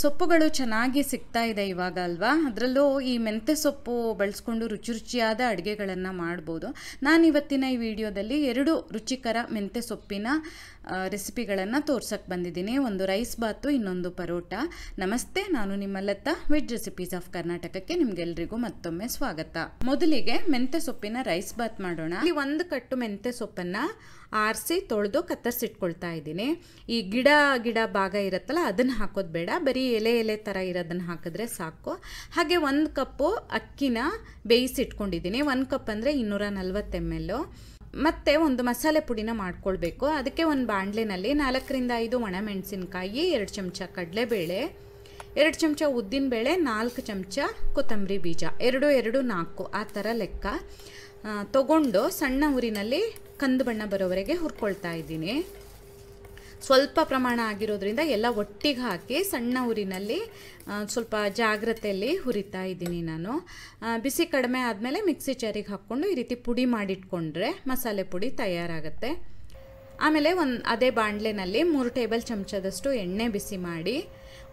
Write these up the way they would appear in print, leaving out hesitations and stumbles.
ಸೊಪ್ಪುಗಳು ಚೆನ್ನಾಗಿ ಸಿಗ್ತಾ ಇದೆ ಇವಾಗ ಅಲ್ವಾ, ಅದರಲ್ಲೂ ಈ ಮೆಂತ್ಯ ಸೊಪ್ಪು ಬಳಸ್ಕೊಂಡು ರುಚಿ ರುಚಿಯಾದ ಅಡುಗೆಗಳನ್ನು ಮಾಡ್ಬೋದು. ನಾನು ಇವತ್ತಿನ ಈ ವಿಡಿಯೋದಲ್ಲಿ 2 ರುಚಿಕರ ಮೆಂತ್ಯ ಸೊಪ್ಪಿನ ರೆಸಿಪಿಗಳನ್ನು ತೋರ್ಸಕ್ಕೆ ಬಂದಿದ್ದೀನಿ. ಒಂದು ರೈಸ್ ಬಾತು, ಇನ್ನೊಂದು ಪರೋಟ. ನಮಸ್ತೆ, ನಾನು ನಿಮ್ಮ ಲತಾ ವೆಜ್ ರೆಸಿಪೀಸ್ ಆಫ್ ಕರ್ನಾಟಕಕ್ಕೆ ನಿಮ್ಗೆಲ್ರಿಗೂ ಮತ್ತೊಮ್ಮೆ ಸ್ವಾಗತ. ಮೊದಲಿಗೆ ಮೆಂತ್ಯ ಸೊಪ್ಪಿನ ರೈಸ್ ಬಾತ್ ಮಾಡೋಣ. ಇಲ್ಲಿ 1 ಕಟ್ಟು ಮೆಂತ್ಯ ಸೊಪ್ಪನ್ನು ಆರಿಸಿ ತೊಳೆದು ಕತ್ತರಿಸಿಟ್ಕೊಳ್ತಾ ಇದ್ದೀನಿ. ಈ ಗಿಡ ಭಾಗ ಇರುತ್ತಲ್ಲ ಅದನ್ನು ಹಾಕೋದು ಬೇಡ, ಬರೀ ಎಲೆ ಥರ ಇರೋದನ್ನು ಹಾಕಿದ್ರೆ ಸಾಕು. ಹಾಗೆ 1 ಕಪ್ಪು ಅಕ್ಕಿನ ಬೇಯಿಸಿಟ್ಕೊಂಡಿದ್ದೀನಿ. 1 ಕಪ್ ಅಂದರೆ 240 ml. ಮತ್ತು ಒಂದು ಮಸಾಲೆ ಪುಡಿನ ಮಾಡ್ಕೊಳ್ಬೇಕು. ಅದಕ್ಕೆ ಒಂದು ಬಾಣಲೆನಲ್ಲಿ 4 ರಿಂದ 5 ಒಣಮೆಣಸಿನ್ಕಾಯಿ, 2 ಚಮಚ ಕಡಲೆಬೇಳೆ, 2 ಚಮಚ ಉದ್ದಿನಬೇಳೆ, 4 ಚಮಚ ಕೊತ್ತಂಬರಿ ಬೀಜ, 2 4 ಆ ಥರ ಲೆಕ್ಕ ತಗೊಂಡು ಸಣ್ಣ ಉರಿನಲ್ಲಿ ಕಂದು ಬಣ್ಣ ಬರೋವರೆಗೆ ಹುರ್ಕೊಳ್ತಾ ಇದ್ದೀನಿ. ಸ್ವಲ್ಪ ಪ್ರಮಾಣ ಆಗಿರೋದ್ರಿಂದ ಎಲ್ಲ ಒಟ್ಟಿಗೆ ಹಾಕಿ ಸಣ್ಣ ಉರಿನಲ್ಲಿ ಸ್ವಲ್ಪ ಜಾಗ್ರತೆಯಲ್ಲಿ ಹುರಿತಾ ಇದ್ದೀನಿ ನಾನು. ಬಿಸಿ ಕಡಿಮೆ ಆದಮೇಲೆ ಮಿಕ್ಸಿ ಜಾರಿಗೆ ಹಾಕ್ಕೊಂಡು ಈ ರೀತಿ ಪುಡಿ ಮಾಡಿಟ್ಕೊಂಡ್ರೆ ಮಸಾಲೆ ಪುಡಿ ತಯಾರಾಗುತ್ತೆ. ಆಮೇಲೆ ಅದೇ ಬಾಣಲೆನಲ್ಲಿ 3 ಟೇಬಲ್ ಚಮಚದಷ್ಟು ಎಣ್ಣೆ ಬಿಸಿ ಮಾಡಿ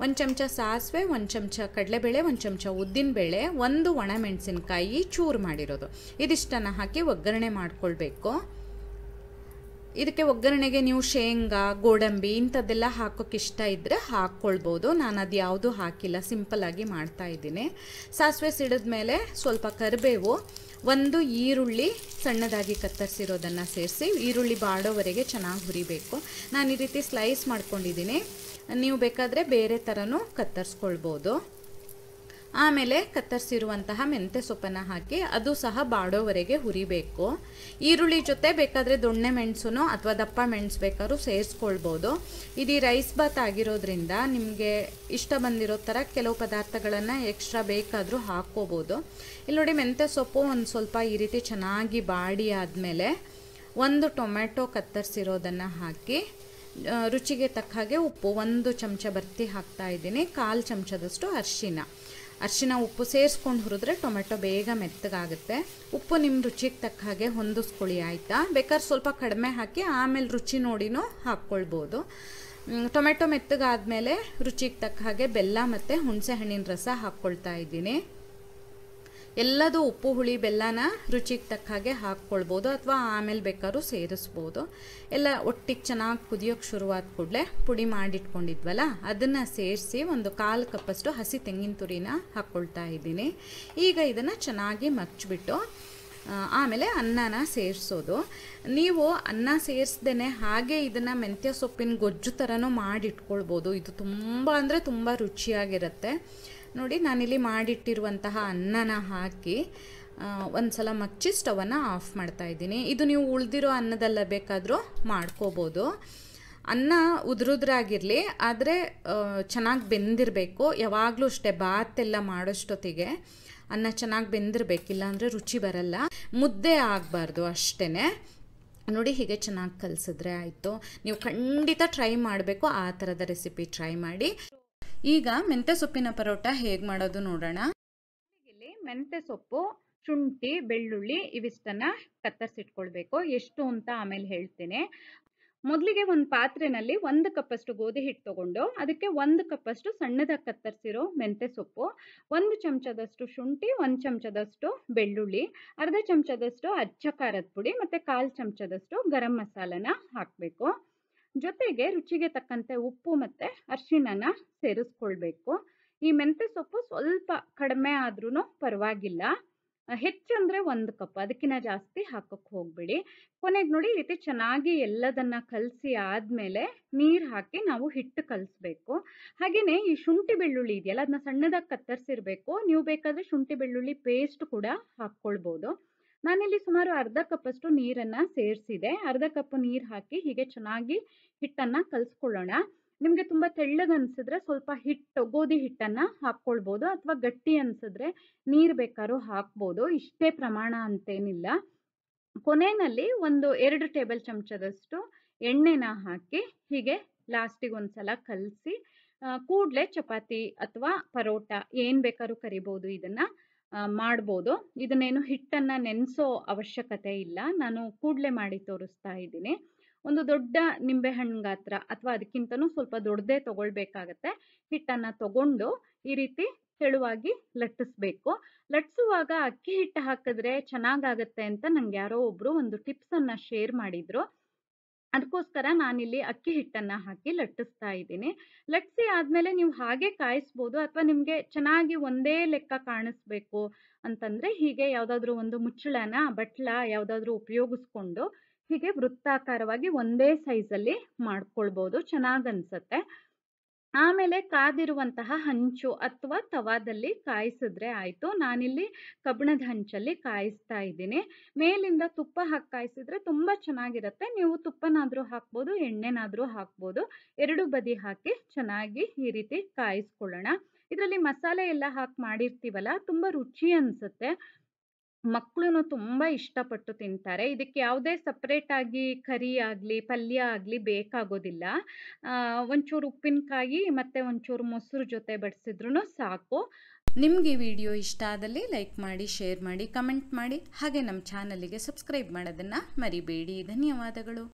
1 ಚಮಚ ಸಾಸಿವೆ, 1 ಚಮಚ ಕಡಲೆಬೇಳೆ, 1 ಚಮಚ ಉದ್ದಿನಬೇಳೆ, 1 ಒಣಮೆಣಸಿನ್ಕಾಯಿ ಚೂರು ಮಾಡಿರೋದು, ಇದಿಷ್ಟನ್ನು ಹಾಕಿ ಒಗ್ಗರಣೆ ಮಾಡ್ಕೊಳ್ಬೇಕು. ಇದಕ್ಕೆ ಒಗ್ಗರಣೆಗೆ ನೀವು ಶೇಂಗಾ, ಗೋಡಂಬಿ ಇಂಥದ್ದೆಲ್ಲ ಹಾಕೋಕ್ಕೆ ಇಷ್ಟ ಇದ್ದರೆ ಹಾಕ್ಕೊಳ್ಬೋದು. ನಾನು ಅದು ಯಾವುದೂ ಹಾಕಿಲ್ಲ, ಸಿಂಪಲ್ಲಾಗಿ ಮಾಡ್ತಾ ಇದ್ದೀನಿ. ಸಾಸಿವೆ ಸಿಡಿದ ಮೇಲೆ ಸ್ವಲ್ಪ ಕರಿಬೇವು, 1 ಈರುಳ್ಳಿ ಸಣ್ಣದಾಗಿ ಕತ್ತರಿಸಿರೋದನ್ನು ಸೇರಿಸಿ ಈರುಳ್ಳಿ ಬಾಡೋವರೆಗೆ ಚೆನ್ನಾಗಿ ಹುರಿಬೇಕು. ನಾನು ಈ ರೀತಿ ಸ್ಲೈಸ್ ಮಾಡ್ಕೊಂಡಿದ್ದೀನಿ, ನೀವು ಬೇಕಾದರೆ ಬೇರೆ ಥರನೂ ಕತ್ತರಿಸ್ಕೊಳ್ಬೋದು. ಆಮೇಲೆ ಕತ್ತರಿಸಿರುವಂತಹ ಮೆಂತ್ಯ ಸೊಪ್ಪನ್ನು ಹಾಕಿ ಅದು ಸಹ ಬಾಡೋವರೆಗೆ ಹುರಿಬೇಕು. ಈರುಳ್ಳಿ ಜೊತೆ ಬೇಕಾದರೆ ದೊಣ್ಣೆ ಮೆಣಸು ಅಥವಾ ದಪ್ಪ ಮೆಣಸು ಬೇಕಾದ್ರೂ ಸೇರಿಸ್ಕೊಳ್ಬೋದು. ಇದು ರೈಸ್ ಬಾತ್ ಆಗಿರೋದ್ರಿಂದ ನಿಮಗೆ ಇಷ್ಟ ಬಂದಿರೋ ಥರ ಕೆಲವು ಪದಾರ್ಥಗಳನ್ನು ಎಕ್ಸ್ಟ್ರಾ ಬೇಕಾದರೂ ಹಾಕ್ಕೋಬೋದು. ಇಲ್ಲಿ ನೋಡಿ, ಮೆಂತ್ಯ ಸೊಪ್ಪು ಒಂದು ಸ್ವಲ್ಪ ಈ ರೀತಿ ಚೆನ್ನಾಗಿ ಬಾಡಿ ಆದಮೇಲೆ 1 ಟೊಮೆಟೊ ಕತ್ತರಿಸಿರೋದನ್ನು ಹಾಕಿ ರುಚಿಗೆ ತಕ್ಕ ಹಾಗೆ ಉಪ್ಪು 1 ಚಮಚ ಬರ್ತಿ ಹಾಕ್ತಾ ಇದ್ದೀನಿ. 1/4 ಚಮಚದಷ್ಟು ಅರಿಶಿನ ಉಪ್ಪು ಸೇರಿಸ್ಕೊಂಡು ಹುರಿದ್ರೆ ಟೊಮೆಟೊ ಬೇಗ ಮೆತ್ತಗಾಗುತ್ತೆ. ಉಪ್ಪು ನಿಮ್ಮ ರುಚಿಗೆ ತಕ್ಕ ಹಾಗೆ ಹೊಂದಿಸ್ಕೊಳ್ಳಿ, ಆಯಿತಾ? ಬೇಕಾದ್ರೆ ಸ್ವಲ್ಪ ಕಡಿಮೆ ಹಾಕಿ ಆಮೇಲೆ ರುಚಿ ನೋಡಿನೂ ಹಾಕ್ಕೊಳ್ಬೋದು. ಟೊಮೆಟೊ ಮೆತ್ತಗಾದ್ಮೇಲೆ ರುಚಿಗೆ ತಕ್ಕ ಹಾಗೆ ಬೆಲ್ಲ ಮತ್ತು ಹುಣಸೆ ಹಣ್ಣಿನ ರಸ ಹಾಕ್ಕೊಳ್ತಾ ಇದ್ದೀನಿ. ಎಲ್ಲದೂ ಉಪ್ಪು, ಹುಳಿ, ಬೆಲ್ಲನ ರುಚಿಗೆ ತಕ್ಕ ಹಾಗೆ ಹಾಕ್ಕೊಳ್ಬೋದು ಅಥವಾ ಆಮೇಲೆ ಬೇಕಾದ್ರೂ ಸೇರಿಸ್ಬೋದು. ಎಲ್ಲ ಒಟ್ಟಿಗೆ ಚೆನ್ನಾಗಿ ಕುದಿಯೋಕ್ಕೆ ಶುರುವಾದ ಕೂಡಲೇ ಪುಡಿ ಮಾಡಿಟ್ಕೊಂಡಿದ್ವಲ್ಲ ಅದನ್ನು ಸೇರಿಸಿ 1/4 ಕಪ್ಪಷ್ಟು ಹಸಿ ತೆಂಗಿನ ತುರಿನ ಹಾಕ್ಕೊಳ್ತಾ ಇದ್ದೀನಿ. ಈಗ ಇದನ್ನು ಚೆನ್ನಾಗಿ ಮಗ್ಚಿಬಿಟ್ಟು ಆಮೇಲೆ ಅನ್ನನ ಸೇರಿಸೋದು. ನೀವು ಅನ್ನ ಸೇರಿಸ್ದೇ ಹಾಗೆ ಇದನ್ನು ಮೆಂತ್ಯ ಸೊಪ್ಪಿನ ಗೊಜ್ಜು ಥರನೂ ಮಾಡಿಟ್ಕೊಳ್ಬೋದು. ಇದು ತುಂಬ ಅಂದರೆ ತುಂಬ ರುಚಿಯಾಗಿರುತ್ತೆ. ನೋಡಿ, ನಾನಿಲ್ಲಿ ಮಾಡಿಟ್ಟಿರುವಂತಹ ಅನ್ನನ ಹಾಕಿ ಒಂದು ಸಲ ಮಚ್ಚಿ ಸ್ಟವನ್ನು ಆಫ್ ಮಾಡ್ತಾ ಇದ್ದೀನಿ. ಇದು ನೀವು ಉಳಿದಿರೋ ಅನ್ನದಲ್ಲ ಬೇಕಾದರೂ ಮಾಡ್ಕೋಬೋದು. ಅನ್ನ ಉದುರುದ್ರಾಗಿರಲಿ, ಆದರೆ ಚೆನ್ನಾಗಿ ಬೆಂದಿರಬೇಕು. ಯಾವಾಗಲೂ ಅಷ್ಟೇ, ಬಾತೆಲ್ಲ ಮಾಡೋಷ್ಟೊತ್ತಿಗೆ ಅನ್ನ ಚೆನ್ನಾಗಿ ಬೆಂದಿರಬೇಕಿಲ್ಲ ಅಂದರೆ ರುಚಿ ಬರಲ್ಲ. ಮುದ್ದೆ ಆಗಬಾರ್ದು ಅಷ್ಟೇ. ನೋಡಿ, ಹೀಗೆ ಚೆನ್ನಾಗಿ ಕಲಿಸಿದ್ರೆ ಆಯಿತು. ನೀವು ಖಂಡಿತ ಟ್ರೈ ಮಾಡಬೇಕು, ಆ ಥರದ ರೆಸಿಪಿ ಟ್ರೈ ಮಾಡಿ. ಈಗ ಮೆಂತ್ಯ ಸೊಪ್ಪಿನ ಪರೋಟ ಹೇಗೆ ಮಾಡೋದು ನೋಡೋಣ. ಇಲ್ಲಿ ಮೆಂತ್ಯ ಸೊಪ್ಪು, ಶುಂಠಿ, ಬೆಳ್ಳುಳ್ಳಿ ಇವಿಷ್ಟನ್ನು ಕತ್ತರಿಸಿಟ್ಕೊಳ್ಬೇಕು. ಎಷ್ಟು ಅಂತ ಆಮೇಲೆ ಹೇಳ್ತೇನೆ. ಮೊದಲಿಗೆ ಒಂದು ಪಾತ್ರೆಯಲ್ಲಿ 1 ಕಪ್ಪಷ್ಟು ಗೋಧಿ ಹಿಟ್ಟು ತಗೊಂಡು ಅದಕ್ಕೆ 1 ಕಪ್ಪಷ್ಟು ಸಣ್ಣದಾಗಿ ಕತ್ತರಿಸಿರೋ ಮೆಂತ್ಯ ಸೊಪ್ಪು, 1 ಚಮಚದಷ್ಟು ಶುಂಠಿ, 1 ಚಮಚದಷ್ಟು ಬೆಳ್ಳುಳ್ಳಿ, ಅರ್ಧ ಚಮಚದಷ್ಟು ಅಚ್ಚ ಖಾರದ ಪುಡಿ ಮತ್ತು 1/4 ಚಮಚದಷ್ಟು ಗರಂ ಮಸಾಲನ ಹಾಕಬೇಕು. ಜೊತೆಗೆ ರುಚಿಗೆ ತಕ್ಕಂತೆ ಉಪ್ಪು ಮತ್ತು ಅರಿಶಿಣನ ಸೇರಿಸ್ಕೊಳ್ಬೇಕು. ಈ ಮೆಂತ್ಯ ಸೊಪ್ಪು ಸ್ವಲ್ಪ ಕಡಿಮೆ ಆದ್ರೂ ಪರವಾಗಿಲ್ಲ, ಹೆಚ್ಚಂದರೆ 1 ಕಪ್, ಅದಕ್ಕಿಂತ ಜಾಸ್ತಿ ಹಾಕೋಕ್ಕೆ ಹೋಗಬೇಡಿ. ಕೊನೆಗೆ ನೋಡಿ, ಈ ರೀತಿ ಚೆನ್ನಾಗಿ ಎಲ್ಲದನ್ನು ಕಲಸಿ ಆದಮೇಲೆ ನೀರು ಹಾಕಿ ನಾವು ಹಿಟ್ಟು ಕಲಿಸ್ಬೇಕು. ಹಾಗೆಯೇ ಈ ಶುಂಠಿ ಬೆಳ್ಳುಳ್ಳಿ ಇದೆಯಲ್ಲ ಅದನ್ನ ಸಣ್ಣದಾಗಿ ಕತ್ತರಿಸಿರಬೇಕು. ನೀವು ಬೇಕಾದರೆ ಶುಂಠಿ ಬೆಳ್ಳುಳ್ಳಿ ಪೇಸ್ಟ್ ಕೂಡ ಹಾಕ್ಕೊಳ್ಬೋದು. ನಾನಿಲ್ಲಿ ಸುಮಾರು ಅರ್ಧ ಕಪ್ಪಷ್ಟು ನೀರನ್ನು ಸೇರಿಸಿದೆ. ಅರ್ಧ ಕಪ್ ನೀರು ಹಾಕಿ ಹೀಗೆ ಚೆನ್ನಾಗಿ ಹಿಟ್ಟನ್ನು ಕಲಿಸ್ಕೊಳ್ಳೋಣ. ನಿಮಗೆ ತುಂಬ ತೆಳ್ಳಗೆ ಅನಿಸಿದ್ರೆ ಸ್ವಲ್ಪ ಗೋಧಿ ಹಿಟ್ಟನ್ನು ಹಾಕ್ಕೊಳ್ಬೋದು, ಅಥವಾ ಗಟ್ಟಿ ಅನಿಸಿದ್ರೆ ನೀರು ಬೇಕಾದ್ರೂ ಹಾಕ್ಬೋದು. ಇಷ್ಟೇ ಪ್ರಮಾಣ ಅಂತೇನಿಲ್ಲ. ಕೊನೆಯಲ್ಲಿ 2 ಟೇಬಲ್ ಚಮಚದಷ್ಟು ಎಣ್ಣೆನ ಹಾಕಿ ಹೀಗೆ ಲಾಸ್ಟಿಗೆ ಒಂದು ಸಲ ಕಲಸಿ ಕೂಡಲೇ ಚಪಾತಿ ಅಥವಾ ಪರೋಟ ಏನು ಬೇಕಾದ್ರೂ ಕರಿಬೋದು, ಇದನ್ನು ಮಾಡ್ಬೋದು. ಇದನ್ನೇನು ಹಿಟ್ಟನ್ನು ನೆನೆಸೋ ಅವಶ್ಯಕತೆ ಇಲ್ಲ, ನಾನು ಕೂಡಲೇ ಮಾಡಿ ತೋರಿಸ್ತಾ ಇದ್ದೀನಿ. ಒಂದು ದೊಡ್ಡ ನಿಂಬೆಹಣ್ಣು ಗಾತ್ರ ಅಥವಾ ಅದಕ್ಕಿಂತನೂ ಸ್ವಲ್ಪ ದೊಡ್ಡದೇ ತಗೊಳ್ಬೇಕಾಗತ್ತೆ. ಹಿಟ್ಟನ್ನು ತಗೊಂಡು ಈ ರೀತಿ ತೆಳುವಾಗಿ ಲಟ್ಟಿಸ್ಬೇಕು. ಲಟ್ಟಿಸುವಾಗ ಅಕ್ಕಿ ಹಿಟ್ಟು ಹಾಕಿದ್ರೆ ಚೆನ್ನಾಗಾಗತ್ತೆ ಅಂತ ನಂಗೆ ಯಾರೋ ಒಬ್ರು ಒಂದು ಟಿಪ್ಸನ್ನು ಶೇರ್ ಮಾಡಿದ್ರು. ಅದಕ್ಕೋಸ್ಕರ ನಾನಿಲ್ಲಿ ಅಕ್ಕಿ ಹಿಟ್ಟನ್ನು ಹಾಕಿ ಲಟ್ಟಿಸ್ತಾ ಇದ್ದೀನಿ. ಲಟ್ಟಿಸಿ ಆದಮೇಲೆ ನೀವು ಹಾಗೆ ಕಾಯಿಸ್ಬೋದು, ಅಥವಾ ನಿಮಗೆ ಚೆನ್ನಾಗಿ ಒಂದೇ ಲೆಕ್ಕ ಕಾಣಿಸ್ಬೇಕು ಅಂತಂದರೆ ಹೀಗೆ ಯಾವುದಾದ್ರೂ ಒಂದು ಬಟ್ಲ ಯಾವುದಾದ್ರೂ ಉಪಯೋಗಿಸ್ಕೊಂಡು ಹೀಗೆ ವೃತ್ತಾಕಾರವಾಗಿ ಒಂದೇ ಸೈಜಲ್ಲಿ ಮಾಡ್ಕೊಳ್ಬೋದು, ಚೆನ್ನಾಗನ್ಸುತ್ತೆ. ಆಮೇಲೆ ಕಾದಿರುವಂತಹ ಹಂಚು ಅಥವಾ ತವಾದಲ್ಲಿ ಕಾಯಿಸಿದ್ರೆ ಆಯಿತು. ನಾನಿಲ್ಲಿ ಕಬ್ಬಿಣದ ಹಂಚಲ್ಲಿ ಕಾಯಿಸ್ತಾ ಇದ್ದೀನಿ. ಮೇಲಿಂದ ತುಪ್ಪ ಹಾಕಿ ಕಾಯಿಸಿದ್ರೆ ತುಂಬ ಚೆನ್ನಾಗಿರುತ್ತೆ. ನೀವು ತುಪ್ಪನಾದರೂ ಹಾಕ್ಬೋದು, ಎಣ್ಣೆನಾದರೂ ಹಾಕ್ಬೋದು. ಎರಡು ಬದಿ ಹಾಕಿ ಚೆನ್ನಾಗಿ ಈ ರೀತಿ ಕಾಯಿಸ್ಕೊಳ್ಳೋಣ. ಇದರಲ್ಲಿ ಮಸಾಲೆ ಎಲ್ಲ ಹಾಕಿ ಮಾಡಿರ್ತೀವಲ್ಲ, ತುಂಬ ರುಚಿ ಅನಿಸುತ್ತೆ. ಮಕ್ಕಳು ತುಂಬ ಇಷ್ಟಪಟ್ಟು ತಿಂತಾರೆ. ಇದಕ್ಕೆ ಯಾವುದೇ ಸಪ್ರೇಟಾಗಿ ಕರಿ ಆಗಲಿ ಪಲ್ಯ ಆಗಲಿ ಬೇಕಾಗೋದಿಲ್ಲ. ಒಂಚೂರು ಉಪ್ಪಿನಕಾಯಿ ಮತ್ತು ಒಂಚೂರು ಮೊಸರು ಜೊತೆ ಬಡಿಸಿದ್ರೂ ಸಾಕು. ನಿಮಗೆ ಈ ವಿಡಿಯೋ ಇಷ್ಟ ಆದಲ್ಲಿ ಲೈಕ್ ಮಾಡಿ, ಶೇರ್ ಮಾಡಿ, ಕಮೆಂಟ್ ಮಾಡಿ, ಹಾಗೆ ನಮ್ಮ ಚಾನಲಿಗೆ ಸಬ್ಸ್ಕ್ರೈಬ್ ಮಾಡೋದನ್ನು ಮರಿಬೇಡಿ. ಧನ್ಯವಾದಗಳು.